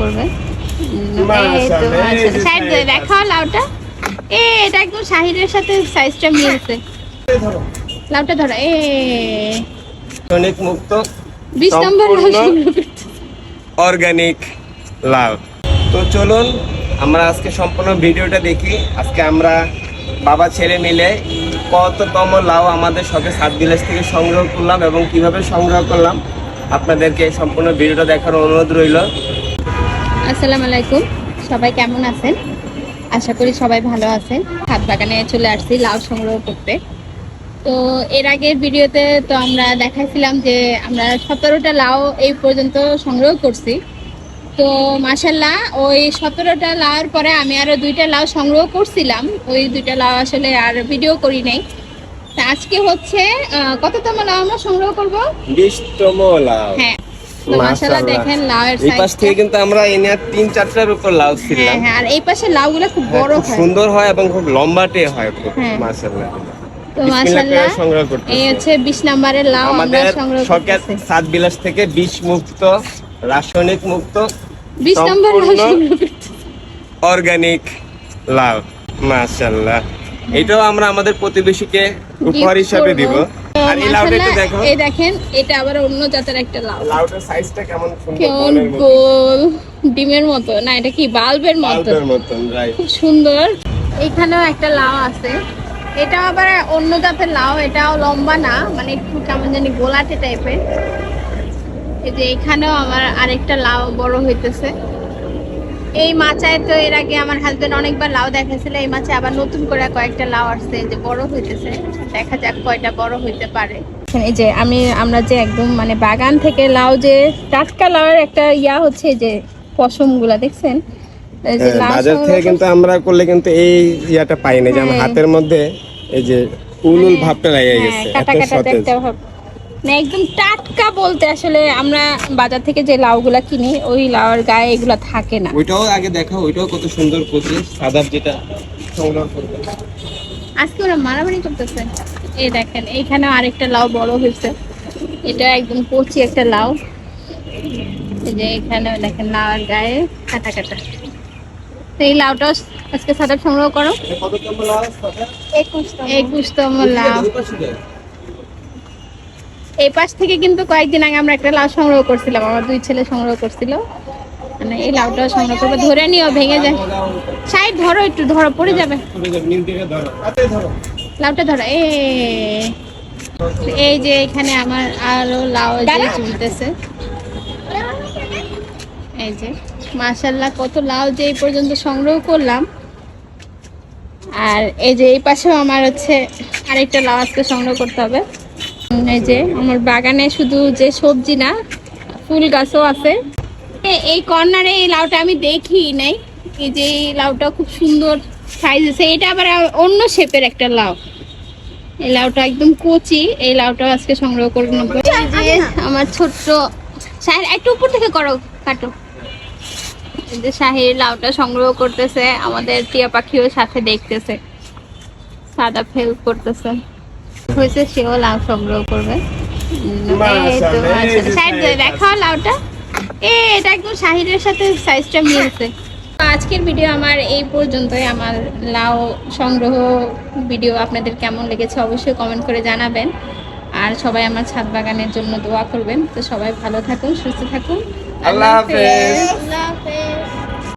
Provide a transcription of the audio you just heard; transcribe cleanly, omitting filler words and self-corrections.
করবে। দেখাও লাউটা, এটা একদম শাহিদের সাথে সাইজটা মিলছে। লাউটা ধরো, অনেক মুক্ত 20 নম্বর অর্গানিক লাউ। তো চলুন আমরা আজকে সম্পূর্ণ ভিডিওটা দেখি। আজকে আমরা বাবা ছেলে মিলে কততম লাউ আমাদের শখে সাত বিলাস থেকে সংগ্রহ করলাম এবং কিভাবে সংগ্রহ করলাম আপনাদেরকে সম্পূর্ণ ভিডিওটা দেখার অনুরোধ রইল। আসসালামু আলাইকুম, সবাই কেমন আছেন? আশা করি সবাই ভালো আছেন। ছাদ বাগানে চলে আসছি লাউ সংগ্রহ করতে। তো এর আগের ভিডিওতে তো আমরা দেখাইছিলাম যে আমরা 17টা লাউ এই পর্যন্ত সংগ্রহ করছি। তো মাশাআল্লাহ ওই 17টা লাউর পরে আমি আরো 2টা লাউ সংগ্রহ করছিলাম। ওই 2টা লাউ আসলে আর ভিডিও করি নাই। তা আজকে হচ্ছে কততম লাউ আমরা সংগ্রহ করব? 20তম লাউ। হ্যাঁ, তো মাশাআল্লাহ দেখেন লাউয়ের এই পাশ থেকে কিন্তু আমরা এনে 3-4টার উপর লাউ ছিলাম। হ্যাঁ, আর এই পাশে লাউগুলো খুব বড় হয়, সুন্দর হয় এবং খুব লম্বাটে হয় খুব। মাশাআল্লাহ। তো মাশাআল্লাহ এই হচ্ছে 20 নম্বরের লাউ আমরা সংগ্রহ করতেছি সাত বিলাস থেকে বিষ মুক্ত, রাসায়নিক মুক্ত 20 নম্বর লাউ অর্গানিক লাউ। মাশাআল্লাহ, এটাও আমরা আমাদের প্রতিবেশীকে উপহার হিসেবে দিব। আর এই লাউটা একটু দেখো, এই দেখেন এটা আবার অন্য জাতের একটা লাউ। লাউটার সাইজটা কেমন সুন্দর, কেমন গোল ডিমের মতো, না এটা কি বাল্বের মতো, রাইট, খুব সুন্দর। এখানেও একটা লাউ আছে, এটা আবার অন্য জাতের লাউ, এটাও লম্বা না, মানে একটু কেমন জানি গোলাটে টাইপের। এই যে এখানেও আমার আরেকটা লাউ বড় হইতেছে। এই মাচায় তো এর আগে আমার হাজবেন্ড অনেকবার লাউ দেখাইছিল, এই মাচায় আবার নতুন করে কয়েকটা লাউ আসছে যে বড় হইতেছে। দেখা যাক কয়টা বড় হইতে পারে। এই যে আমরা যে একদম মানে বাগান থেকে লাউ, যে টাটকা লাউয়ের একটা হচ্ছে যে পশম গুলা দেখছেন, বাজার থেকে কিন্তু আমরা করলে কিন্তু এই ইয়াটা পাই না, যে আমার হাতের মধ্যে এই যে উলুল ভাবটা লেগে গেছে, কাটা কাটা দেখতে ভাব না, একদম টাটকা বলতে আসলে আমরা বাজার থেকে যে লাউগুলা কিনি ওই লাউর গায়ে এগুলা থাকে না। ওইটাও আগে দেখো, ওইটাও কত সুন্দর কচি সাদা, যেটা সংগ্রহ করবে। আজকে ওরা মারামারি করতেছে। এই দেখেন এইখানে আরেকটা লাউ বড় হয়েছে, এটা একদম কচি একটা লাউ। এই যে এখানে দেখেন লাউর গায়ে কাটা কাটা। এই লাউটা আজকে সাদা সংগ্রহ করো। কততম লাউ? 21তম লাউ। এই পাশ থেকে কিন্তু কয়েকদিন আগে আমরা একটা লাউ সংগ্রহ করছিলাম, আমার 2 ছেলে সংগ্রহ করছিল। মানে এই লাউটাও সংগ্রহ করবো, ধরে নিও ভেঙে যায়। সাইড ধরো, একটু ধরো, পড়ে যাবে। লাউটা ধরো, এই যে এখানে আমার আরো লাউ ঝুলতেছে। এই যে মাশাআল্লাহ কত লাউ যে এই পর্যন্ত সংগ্রহ করলাম। আর এই যে এই পাশেও আমার হচ্ছে আরেকটা লাউ আজকে সংগ্রহ করতে হবে। এই যে আমার বাগানে শুধু যে সবজি না, ফুল গাছও আছে। এই কর্নারে এই লাউটা আমি দেখি নাই, এই যে এই লাউটা খুব সুন্দর সাইজ আছে। এটা আবার অন্য শেপের একটা লাউ, এই লাউটা একদম কচি। এই লাউটা আজকে সংগ্রহ করে নেবো। এই যে আমার ছোট্ট শাহির, একটু উপর থেকে করো, কাটো। এই যে শাহির লাউটা সংগ্রহ করতেছে, আমাদের টিয়া পাখিও সাথে দেখতেছে, সাদা ফেল করতেছে। হয়েছে সেও লাউ সংগ্রহ করবে। দেখাও লাউটা, এটা একদম শাহিদের সাথে সাইজটা মিলছে। আজকের ভিডিও আমার এই পর্যন্তই। আমার লাউ সংগ্রহ ভিডিও আপনাদের কেমন লেগেছে অবশ্যই কমেন্ট করে জানাবেন। আর সবাই আমার ছাদ বাগানের জন্য দোয়া করবেন। তো সবাই ভালো থাকুন, সুস্থ থাকুন। আল্লাহ হাফেজ।